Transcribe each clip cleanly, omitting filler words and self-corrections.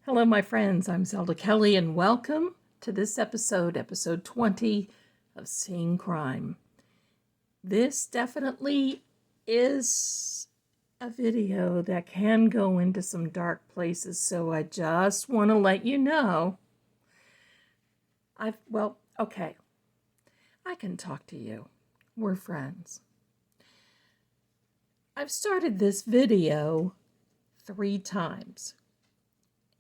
Hello, my friends. I'm Zelda Kelly, and welcome to this episode 20 of Seeing Crime. This definitely is a video that can go into some dark places, so I just want to let you know. Okay, I can talk to you. We're friends. I've started this video 3 times.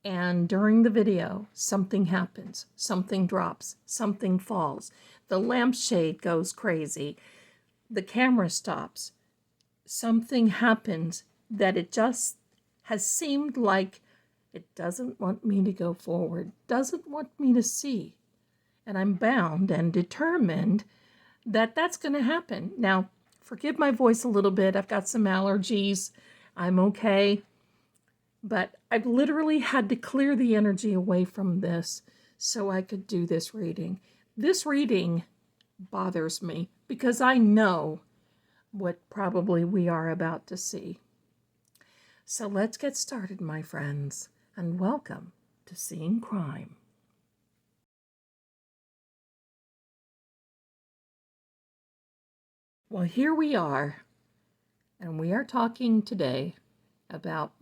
And during the video, something happens, something drops, something falls. The lampshade goes crazy. The camera stops. Something happens that it just has seemed like it doesn't want me to go forward, doesn't want me to see. And I'm bound and determined that that's going to happen. Now, forgive my voice a little bit. I've got some allergies. I'm okay. But I've literally had to clear the energy away from this so I could do this reading. This reading bothers me because I know what probably we are about to see. So let's get started, my friends, and welcome to Seeing Crime. Well, here we are, and we are talking today about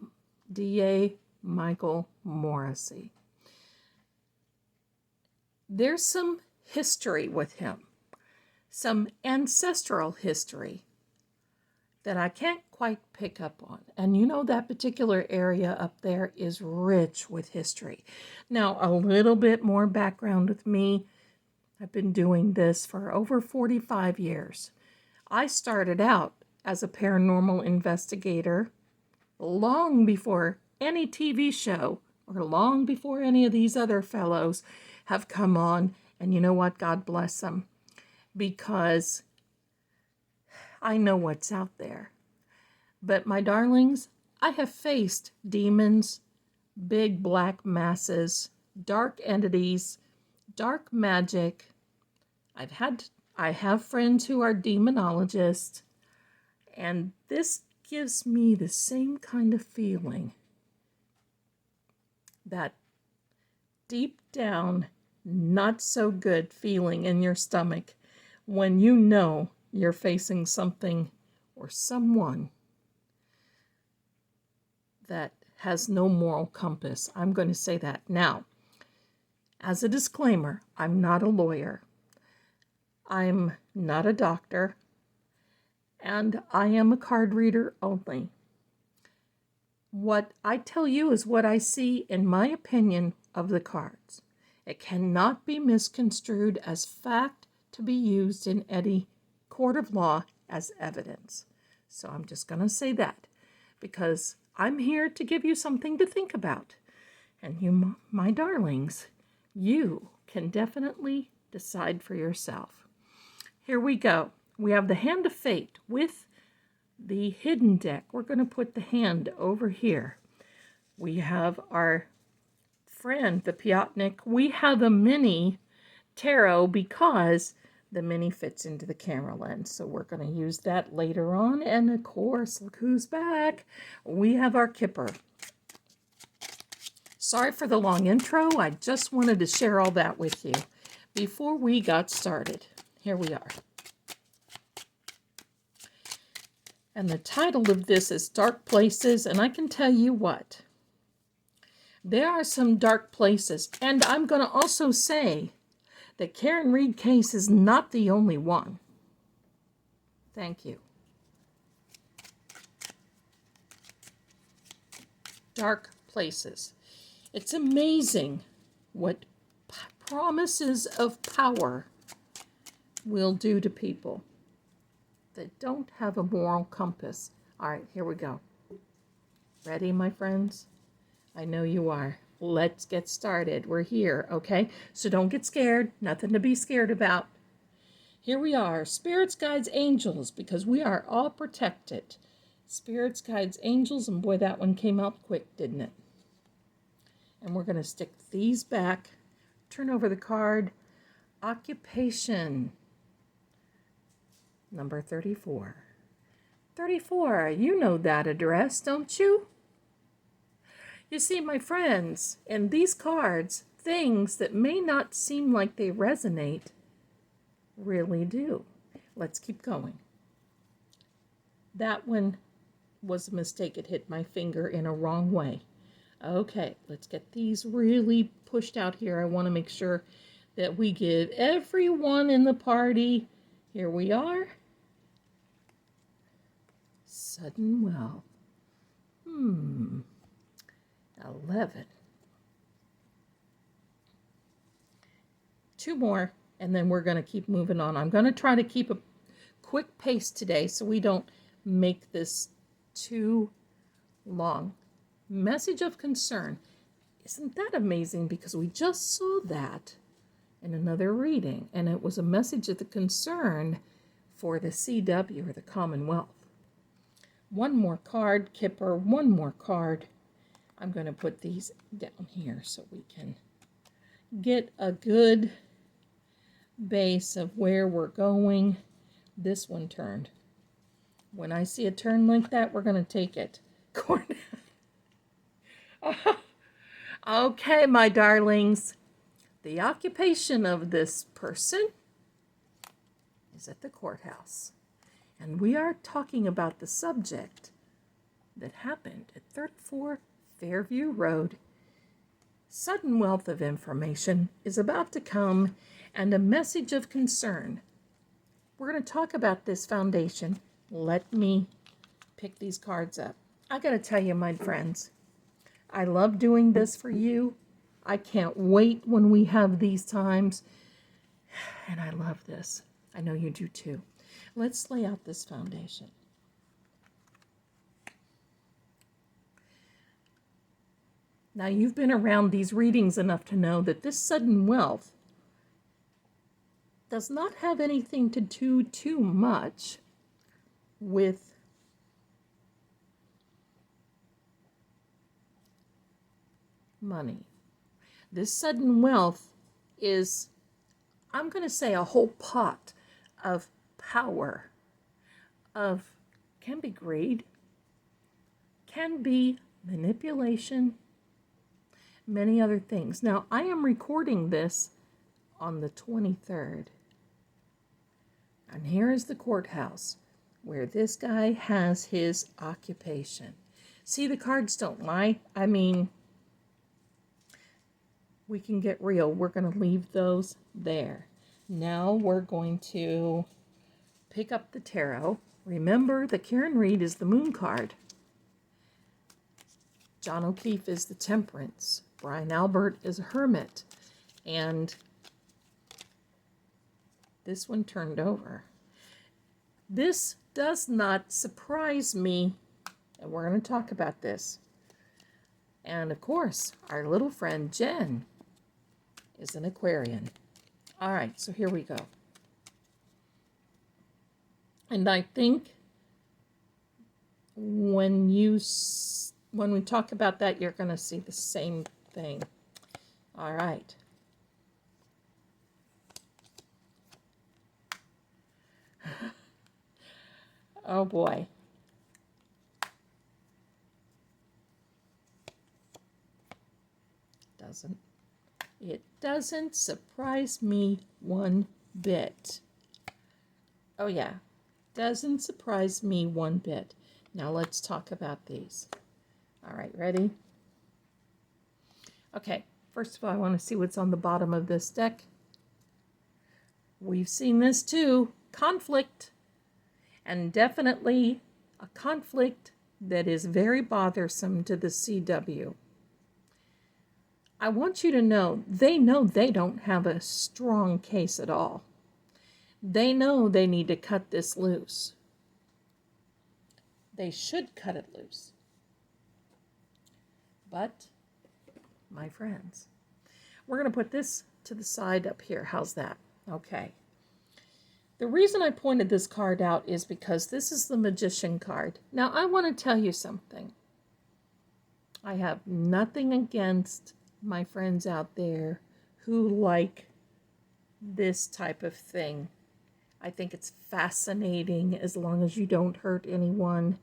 DA Michael Morrisey. There's some history with him, some ancestral history that I can't quite pick up on. And you know that particular area up there is rich with history. Now, a little bit more background with me. I've been doing this for over 45 years. I started out as a paranormal investigator long before any TV show or long before any of these other fellows have come on. And you know what? God bless them, because I know what's out there. But my darlings, I have faced demons, big black masses, dark entities, dark magic. I have friends who are demonologists, and this gives me the same kind of feeling, that deep down, not so good feeling in your stomach when you know you're facing something or someone that has no moral compass. I'm going to say that. Now, as a disclaimer, I'm not a lawyer. I'm not a doctor. And I am a card reader only. What I tell you is what I see, in my opinion, of the cards. It cannot be misconstrued as fact to be used in any court of law as evidence. So I'm just going to say that, because I'm here to give you something to think about. And you, my darlings, you can definitely decide for yourself. Here we go. We have the Hand of Fate with the hidden deck. We're going to put the hand over here. We have our friend, the Piotnik. We have a mini tarot because the mini fits into the camera lens. So we're going to use that later on. And of course, look who's back. We have our Kipper. Sorry for the long intro. I just wanted to share all that with you before we got started. Here we are. And the title of this is Dark Places, and I can tell you what. There are some dark places, and I'm going to also say that Karen Reed case is not the only one. Thank you. Dark places. It's amazing what promises of power will do to people that don't have a moral compass. All right, here we go. Ready, my friends? I know you are. Let's get started. We're here, okay? So don't get scared. Nothing to be scared about. Here we are. Spirits, guides, angels, because we are all protected. Spirits, guides, angels, and boy, that one came out quick, didn't it? And we're going to stick these back. Turn over the card. Occupation. Number 34. 34, you know that address, don't you? You see, my friends, in these cards, things that may not seem like they resonate really do. Let's keep going. That one was a mistake. It hit my finger in a wrong way. Okay, let's get these really pushed out here. I want to make sure that we give everyone in the party. Here we are. Sudden wealth. 11. 2 more, and then we're going to keep moving on. I'm going to try to keep a quick pace today so we don't make this too long. Message of concern. Isn't that amazing? Because we just saw that in another reading, and it was a message of the concern for the CW, or the Commonwealth. One more card, Kipper, one more card. I'm going to put these down here so we can get a good base of where we're going. This one turned. When I see a turn like that, we're going to take it. Okay, my darlings. The occupation of this person is at the courthouse. And we are talking about the subject that happened at 34 Fairview Road. Sudden wealth of information is about to come, and a message of concern. We're going to talk about this foundation. Let me pick these cards up. I got to tell you, my friends, I love doing this for you. I can't wait when we have these times. And I love this. I know you do too. Let's lay out this foundation. Now, you've been around these readings enough to know that this sudden wealth does not have anything to do too much with money. This sudden wealth is, I'm going to say, a whole pot of power, can be greed, can be manipulation, many other things. Now, I am recording this on the 23rd. And here is the courthouse where this guy has his occupation. See, the cards don't lie. I mean, we can get real. We're going to leave those there. Now we're going to pick up the tarot. Remember that Karen Reed is the moon card. John O'Keefe is the temperance. Brian Albert is a hermit. And this one turned over. This does not surprise me. And we're going to talk about this. And of course, our little friend Jen is an Aquarian. All right, so here we go. And I think when we talk about that, you're going to see the same thing. All right. Oh boy. It doesn't surprise me one bit. Oh yeah, doesn't surprise me one bit. Now let's talk about these. All right, ready? Okay, first of all, I want to see what's on the bottom of this deck. We've seen this too, conflict, and definitely a conflict that is very bothersome to the CW. I want you to know they don't have a strong case at all. They know they need to cut this loose. They should cut it loose. But, my friends, we're going to put this to the side up here. How's that? Okay. The reason I pointed this card out is because this is the Magician card. Now, I want to tell you something. I have nothing against my friends out there who like this type of thing. I think it's fascinating as long as you don't hurt anyone.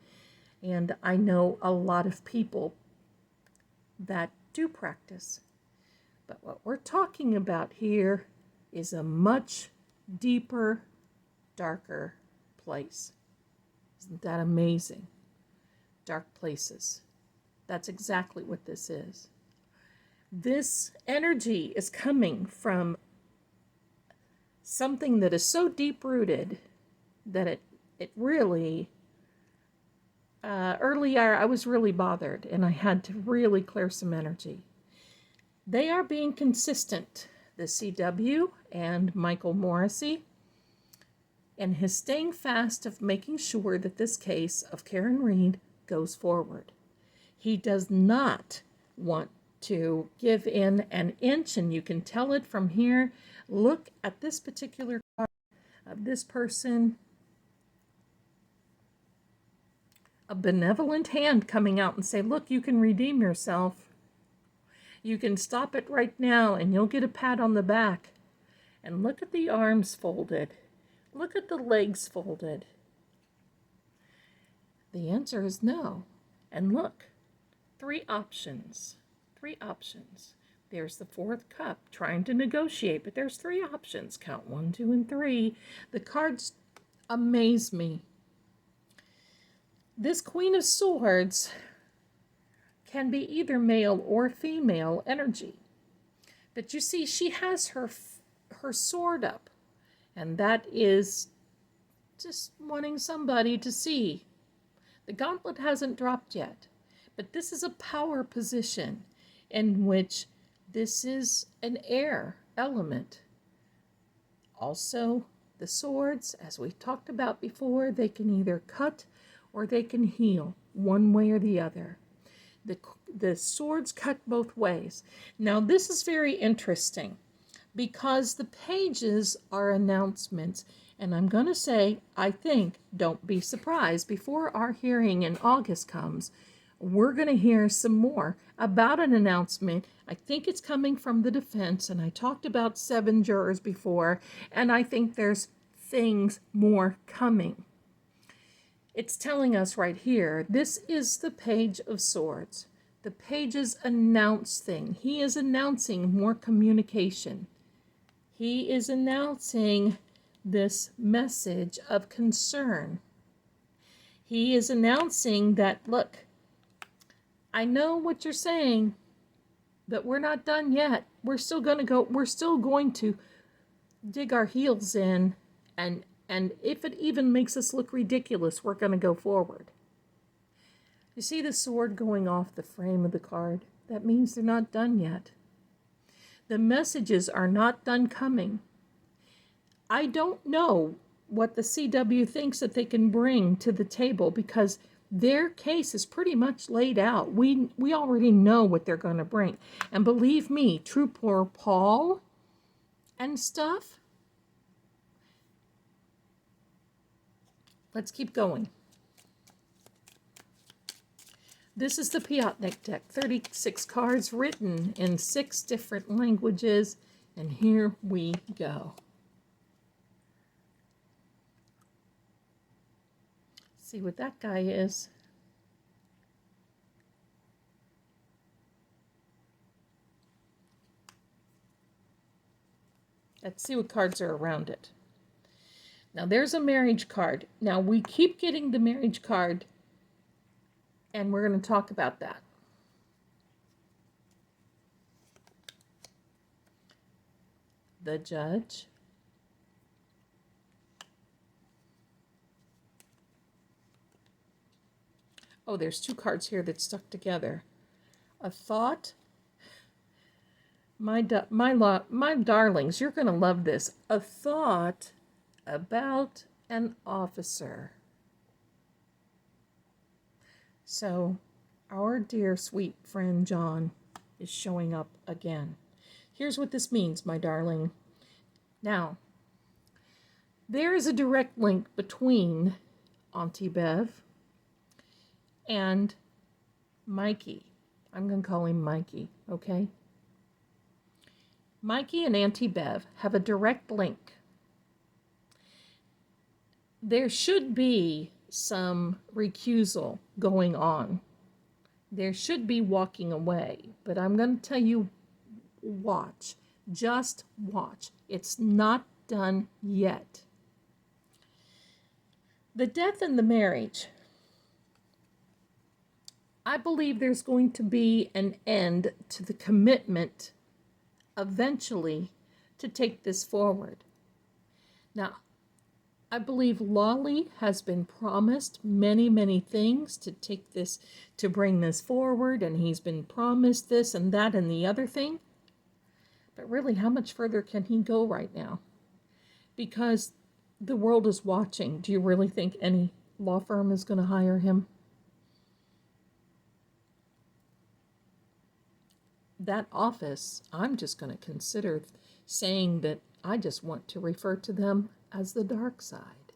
And I know a lot of people that do practice. But what we're talking about here is a much deeper, darker place. Isn't that amazing? Dark places. That's exactly what this is. This energy is coming from something that is so deep-rooted that it really, earlier I was really bothered and I had to really clear some energy. They are being consistent, the CW and Michael Morrisey, and his staying fast of making sure that this case of Karen Read goes forward. He does not want to give in an inch, and you can tell it from here. Look at this particular card of this person. A benevolent hand coming out and say, look, you can redeem yourself. You can stop it right now and you'll get a pat on the back. And look at the arms folded. Look at the legs folded. The answer is no. And look, three options. Three options. There's the fourth cup, trying to negotiate, but there's three options. Count 1, 2, and 3. The cards amaze me. This Queen of Swords can be either male or female energy. But you see, she has her sword up, and that is just wanting somebody to see. The gauntlet hasn't dropped yet, but this is a power position in which this is an air element. Also, the swords, as we talked about before, they can either cut or they can heal, one way or the other. The swords cut both ways. Now, this is very interesting because the pages are announcements. And I'm going to say, I think, don't be surprised. Before our hearing in August comes, we're going to hear some more about an announcement. I think it's coming from the defense, and I talked about 7 jurors before, and I think there's things more coming. It's telling us right here, this is the Page of Swords. The pages announce thing. He is announcing more communication. He is announcing this message of concern. He is announcing that, look, I know what you're saying, but we're not done yet. We're still going to dig our heels in, and if it even makes us look ridiculous, we're going to go forward. You see the sword going off the frame of the card? That means they're not done yet. The messages are not done coming. I don't know what the CW thinks that they can bring to the table because their case is pretty much laid out. We already know what they're going to bring. And believe me, Trooper Paul and stuff. Let's keep going. This is the Piotnik deck, 36 cards written in 6 different languages. And here we go. See what that guy is. Let's see what cards are around it. Now there's a marriage card. Now we keep getting the marriage card, and we're going to talk about that. The Judge. Oh, there's 2 cards here that stuck together. A Thought. My darlings, you're going to love this. A thought about an officer. So, our dear sweet friend John is showing up again. Here's what this means, my darling. Now, there is a direct link between Auntie Bev and Mikey. I'm going to call him Mikey, okay? Mikey and Auntie Bev have a direct link. There should be some recusal going on There should be walking away, but I'm going to tell you, watch. Just watch. It's not done yet. The death and the marriage. I believe there's going to be an end to the commitment eventually to take this forward. Now, I believe Lolly has been promised many, many things to take this, to bring this forward, and he's been promised this and that and the other thing. But really, how much further can he go right now? Because the world is watching. Do you really think any law firm is going to hire him? That office, I'm just going to consider saying that I just want to refer to them as the dark side.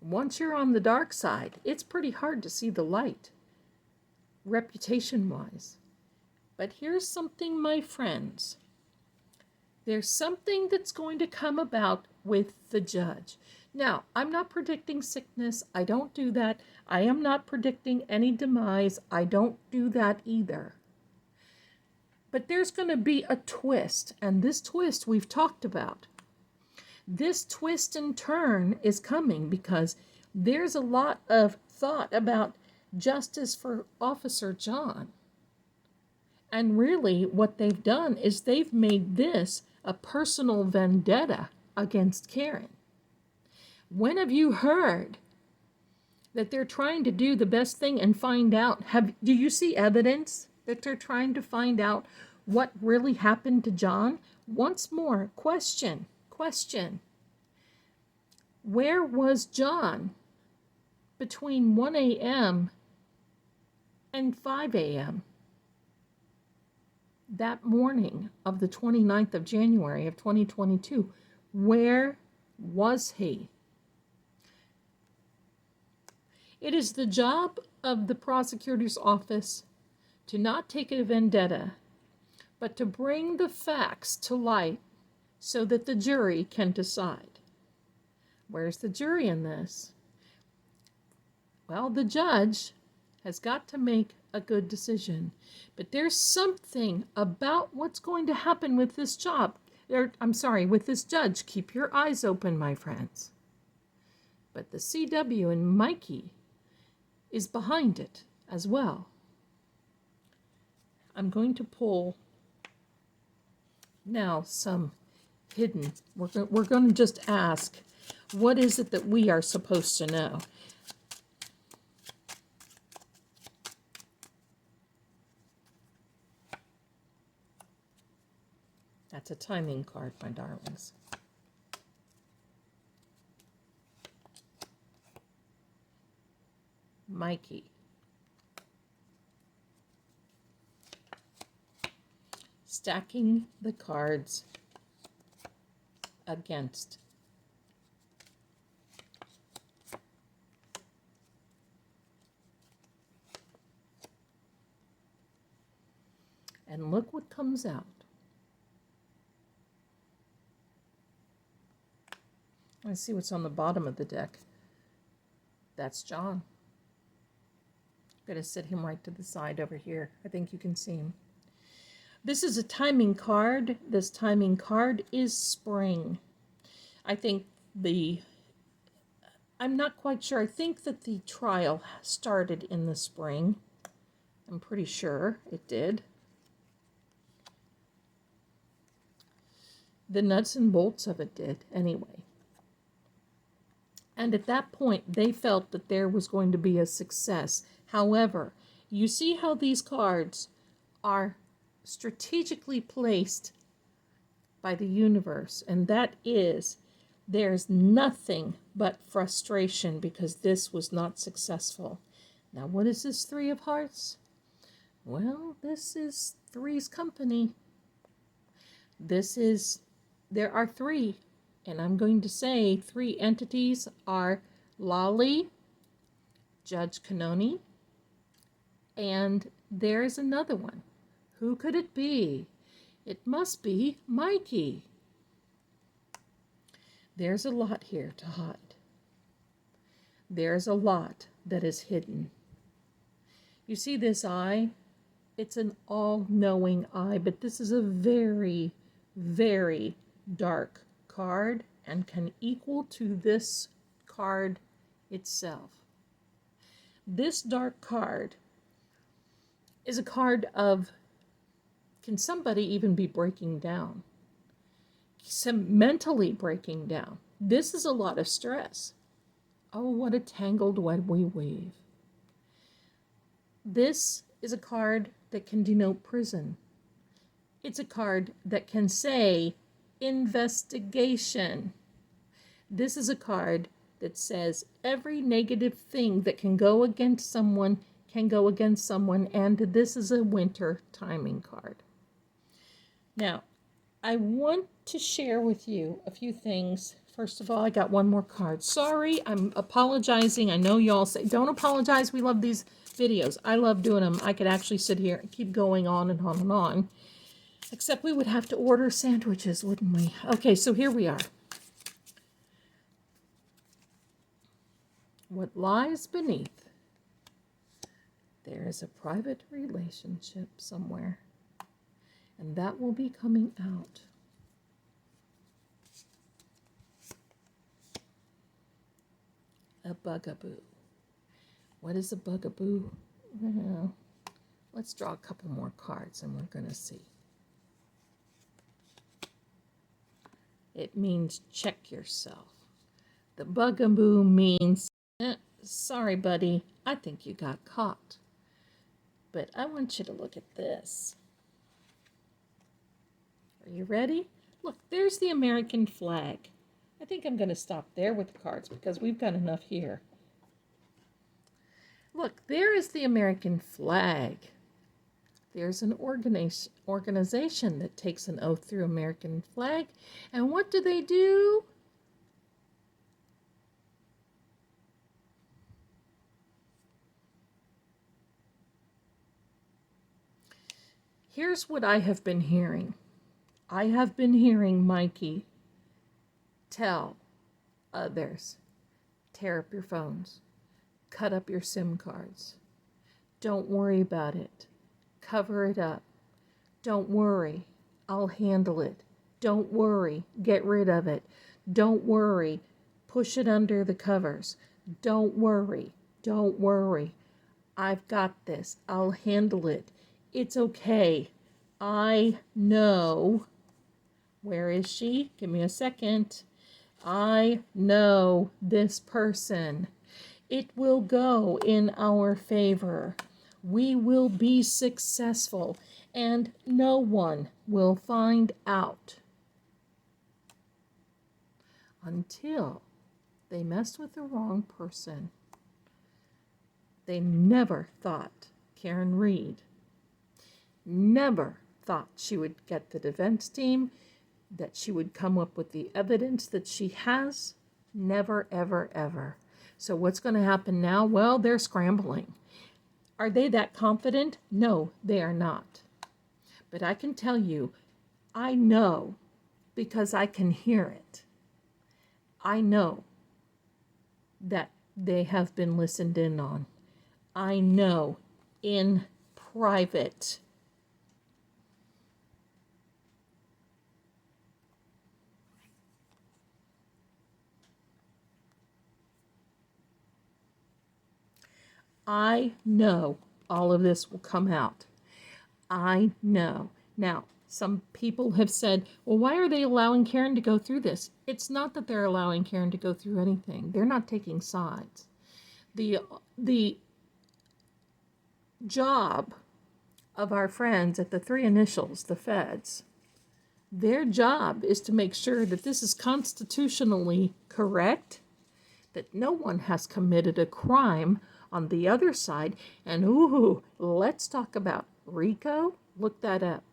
Once you're on the dark side, it's pretty hard to see the light, reputation-wise. But here's something, my friends. There's something that's going to come about with the judge. Now, I'm not predicting sickness. I don't do that. I am not predicting any demise. I don't do that either. But there's going to be a twist, and this twist we've talked about. This twist and turn is coming because there's a lot of thought about justice for Officer John. And really what they've done is they've made this a personal vendetta against Karen. When have you heard that they're trying to do the best thing and find out? Do you see evidence that they're trying to find out what really happened to John? Once more, question. Where was John between 1 a.m. and 5 a.m. that morning of the 29th of January of 2022? Where was he? It is the job of the prosecutor's office to not take a vendetta, but to bring the facts to light so that the jury can decide. Where's the jury in this? Well, the judge has got to make a good decision. But there's something about what's going to happen with this with this judge. Keep your eyes open, my friends. But the CW and Mikey is behind it as well. I'm going to pull now some hidden. We're going to just ask, what is it that we are supposed to know? That's a timing card, my darlings. Mikey. Stacking the cards against. And look what comes out. Let's see what's on the bottom of the deck. That's John. I'm going to sit him right to the side over here. I think you can see him. This is a timing card. This timing card is spring. I'm not quite sure. I think that the trial started in the spring. I'm pretty sure it did. The nuts and bolts of it did, anyway. And at that point, they felt that there was going to be a success. However, you see how these cards are strategically placed by the universe, and that is, there's nothing but frustration because this was not successful. Now, what is this Three of Hearts? Well, this is Three's company. There are three, and I'm going to say three entities are Lolly, Judge Canoni, and there's another one. Who could it be? It must be Mikey. There's a lot here to hide. There's a lot that is hidden. You see this eye? It's an all-knowing eye, but this is a very, very dark card and can equal to this card itself. This dark card is a card of, can somebody even be breaking down? Some mentally breaking down. This is a lot of stress. Oh, what a tangled web we weave. This is a card that can denote prison. It's a card that can say investigation. This is a card that says every negative thing that can go against someone can go against someone, and this is a winter timing card. Now, I want to share with you a few things. First of all, I got one more card. Sorry, I'm apologizing. I know y'all say, don't apologize. We love these videos. I love doing them. I could actually sit here and keep going on and on and on. Except we would have to order sandwiches, wouldn't we? Okay, so here we are. What lies beneath? There is a private relationship somewhere, and that will be coming out. A bugaboo. What is a bugaboo? Well, let's draw a couple more cards and we're going to see. It means check yourself. The bugaboo means, sorry, buddy, I think you got caught. But I want you to look at this. Are you ready? Look, there's the American flag. I think I'm going to stop there with the cards because we've got enough here. Look, there is the American flag. There's an organization that takes an oath through American flag. And what do? Here's what I have been hearing. I have been hearing Mikey tell others, tear up your phones, cut up your SIM cards. Don't worry about it. Cover it up. Don't worry. I'll handle it. Don't worry. Get rid of it. Don't worry. Push it under the covers. Don't worry. Don't worry. I've got this. I'll handle it. It's okay. I know. Where is she? Give me a second. I know this person. It will go in our favor. We will be successful, and no one will find out until they messed with the wrong person. They never thought Karen Reed never thought she would get the defense team, that she would come up with the evidence that she has. Never, ever, ever. So what's going to happen now? Well, they're scrambling. Are they that confident? No, they are not. But I can tell you, I know because I can hear it. I know that they have been listened in on. I know in private. I know all of this will come out. I know. Now, some people have said, well, why are they allowing Karen to go through this? It's not that they're allowing Karen to go through anything. They're not taking sides. The job of our friends at the three initials, the feds, their job is to make sure that this is constitutionally correct, that no one has committed a crime on the other side. And ooh, let's talk about RICO. Look that up.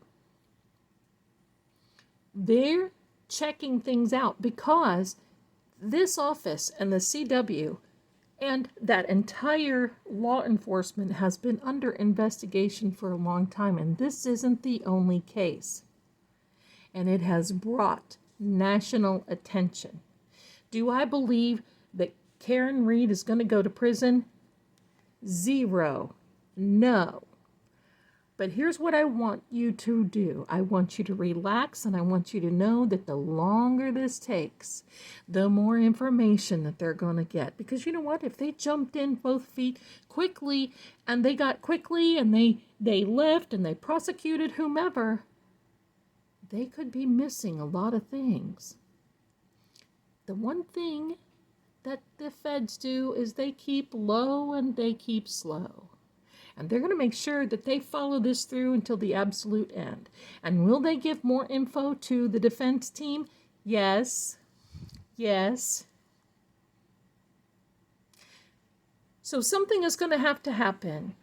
They're checking things out because this office and the CW and that entire law enforcement has been under investigation for a long time, and this isn't the only case. And it has brought national attention. Do I believe that Karen Reed is going to go to prison? Zero. No. But here's what I want you to do. I want you to relax, and I want you to know that the longer this takes, the more information that they're going to get. Because you know what? If they jumped in both feet quickly, and they got quickly, and they left, and they prosecuted whomever, they could be missing a lot of things. The one thing that the feds do is they keep low and they keep slow. And they're going to make sure that they follow this through until the absolute end. And will they give more info to the defense team? Yes. Yes. So something is going to happen.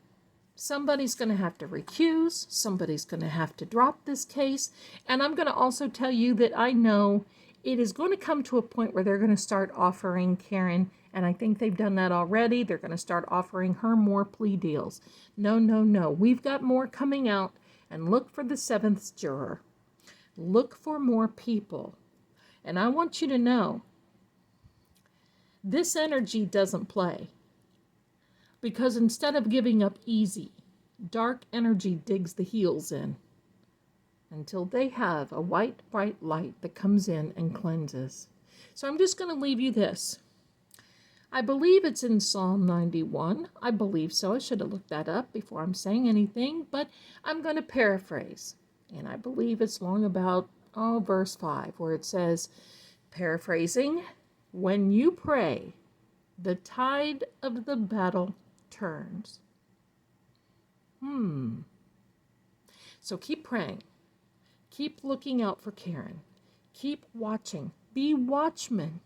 Somebody's going to have to recuse. Somebody's going to have to drop this case. And I'm going to also tell you that I know it is going to come to a point where they're going to start offering Karen, and I think they've done that already, they're going to start offering her more plea deals. No, no, no. We've got more coming out, and look for the 7th juror. Look for more people. And I want you to know, this energy doesn't play. Because instead of giving up easy, dark energy digs the heels in until they have a white, bright light that comes in and cleanses. So I'm just going to leave you this. I believe it's in Psalm 91. I believe so. I should have looked that up before I'm saying anything, but I'm going to paraphrase. And I believe it's long about, verse 5, where it says, paraphrasing, when you pray, the tide of the battle turns. So keep praying. Keep looking out for Karen. Keep watching. Be watchmen.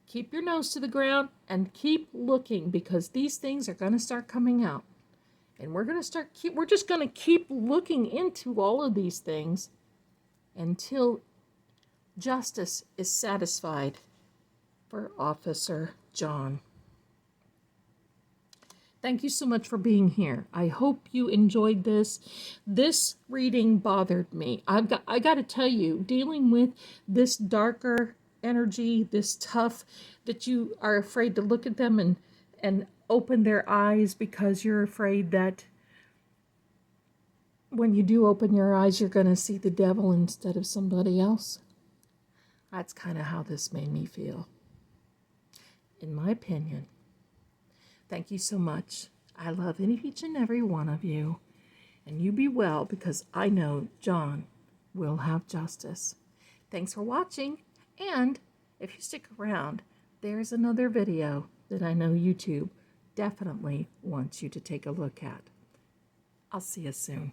Keep your nose to the ground and keep looking, because these things are going to start coming out. And we're just going to keep looking into all of these things until justice is satisfied for Officer John. Thank you so much for being here. I hope you enjoyed this. This reading bothered me. I got to tell you, dealing with this darker energy, this tough, that you are afraid to look at them and open their eyes, because you're afraid that when you do open your eyes, you're going to see the devil instead of somebody else. That's kind of how this made me feel, in my opinion. Thank you so much. I love each and every one of you. And you be well, because I know John will have justice. Thanks for watching. And if you stick around, there's another video that I know YouTube definitely wants you to take a look at. I'll see you soon.